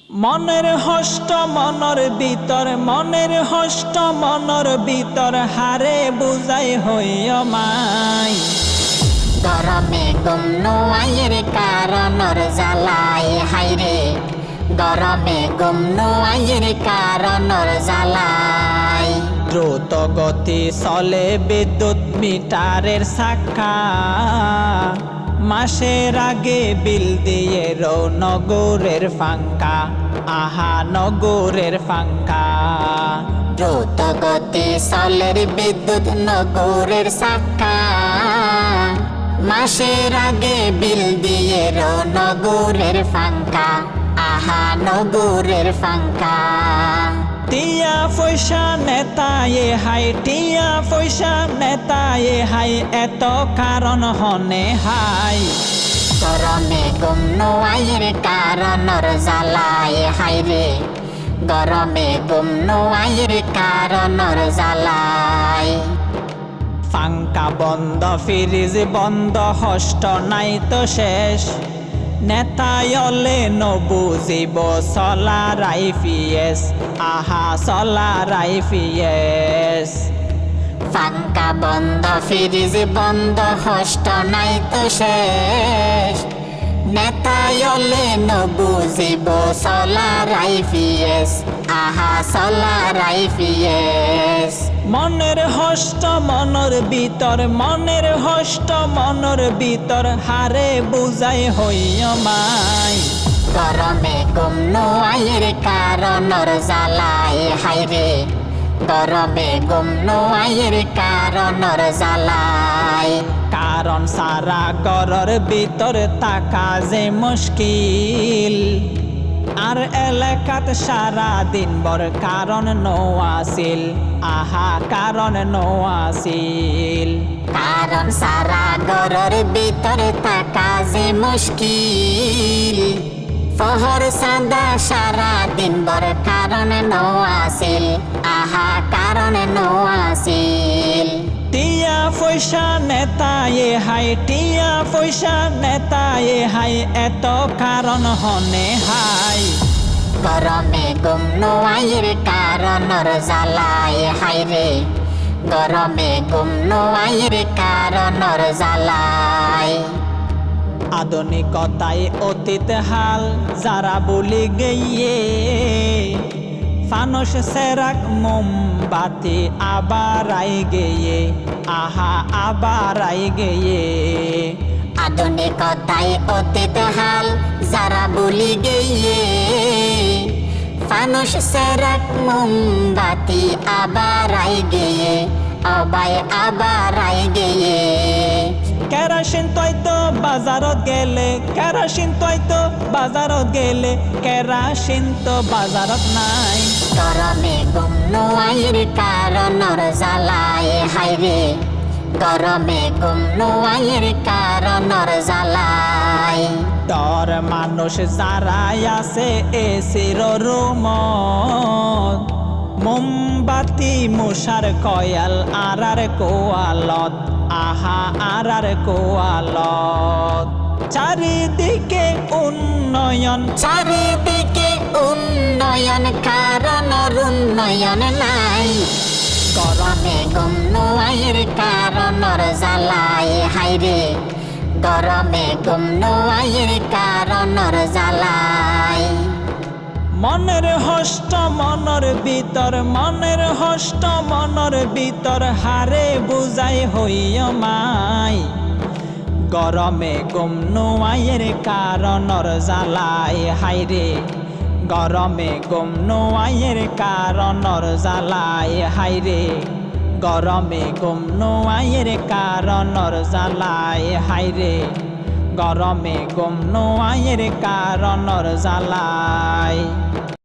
মনের হষ্ট মনের ভিতর, মনের হষ্ট মনের ভিতর, হারে বুঝাই হইও মাই। গরমে ঘুম নোয়াইয়ের কারণর জ্বালায় হাইরে, গরমে ঘুম নোয়াইয়ের কারণর জ্বালায়। দ্রুত গতি চলে বিদ্যুৎ মিটারের চাকা, মাসের আগে বিল দিয়ে নগরের ফাঙ্কা, আহা নগরের ফাঙ্কা। দ্রুত গতি চলের বিদ্যুৎ নগরের চাকা, মাসের আগে বিল দিয়ে নগরের ফাঙ্কা, আহা নগরের ফাঙ্কা। টিয়া পয়সা নেতায়ে হাই, টিয়া পয়সা নেতায়ে হাই, এত কারণ হনে হাই। গরমে ঘুম নোয়াইয়ের কারণর জ্বালায় হাইরে, গরমে ঘুম নোয়াইয়ের কারণর জ্বালায়। ফাঙ্কা বন্ধ, ফ্রিজ বন্ধ, হষ্ট নাই তো শেষ। নেতায়লে নবুজিব চলার আইপিএস, আহা চলার আইপিএস। ফাঙ্কা বন্ধ, ফ্রিজ বন্ধ, হষ্ট নাই তো শেষ। নেতায়লে নবুজিব চলার আইপিএস, আহা চলার আইপিএস। মনের হষ্ট মনের ভিতর, মনের হষ্ট মনের ভিতর, হারে বুঝাই হইও মাই। গরমে ঘুম নোয়াইয়ের কারণর জ্বালায় হাইরে, গরমে ঘুম নোয়াইয়ের কারণর জ্বালায়। কারণ সারা ঘরের ভিতর থাকা যে মুশকিল, আর এলাকাত সারা দিন বর কারণ নোয়াছিল, আহা কারণ নোয়াছিল। কারণ সারা ঘরের ভিতরে থাকা যে মুশকিল, ফহর সাদা সারা দিন বর কারণ নোয়াছিল, আহা কারণ নোয়াছিল। টিয়া পয়সা নেতায়ে হাই, টিয়া পয়সা নেতায়ে হাই, এত কারণ হনে হাই। গরমে ঘুম নোয়াইয়ের কারণর জ্বালায় হাইরে, গরমে ঘুম নোয়াইয়ের কারণর জ্বালায়। আধুনিকতায় অতীত হাল যারা বলি গিয়ে, ফানুস সেরাক মোমবাতি আবার আই গিয়ে, আহা আবার আই গিয়ে। আধুনিকতায় অতীত হাল যারা বলি গিয়ে, ফানুস সেরাক মোমবাতি আবার আই গিয়ে, অবাই আবার আই গিয়ে। কেরাসিন তৈতো বাজারত গেলে, কেরাসিন তৈতো বাজারত গেলে, কেরাসিন তো বাজারত নাই। গরমে ঘুম নোয়াইয়ের কারণর জ্বালায় হাইরে, গরমে ঘুম নোয়াইয়ের কারণর জ্বালায়। ডর মানুষ যারাই আছে এসির রুমত, মোমবাতি মশার কয়াল আর কোয়ালত, আহা আর কোয়ালত। চারিদিকে উন্নয়ন, চারিদিকে উন্নয়ন, কারণর উন্নয়ন নাই। গরমে ঘুম নোয়াইয়ের কারণর জ্বালায় হাইরে, গরমে ঘুম নোয়াইয়ের কারণর জ্বালায়। মনের হষ্ট মনের ভিতর, মনের হষ্ট মনের ভিতর, হারে বুঝাই হইও মাই। গরমে ঘুম নোয়াইয়ের কারণর জ্বালায় হাইরে, গরমে ঘুম নোয়াইয়ের কারণর জ্বালায় হাইরে, গরমে ঘুম নোয়াইয়ের কারণর জ্বালায় হাইরে, গরমে ঘুম নোয়াইয়ের কারণর জ্বালায়।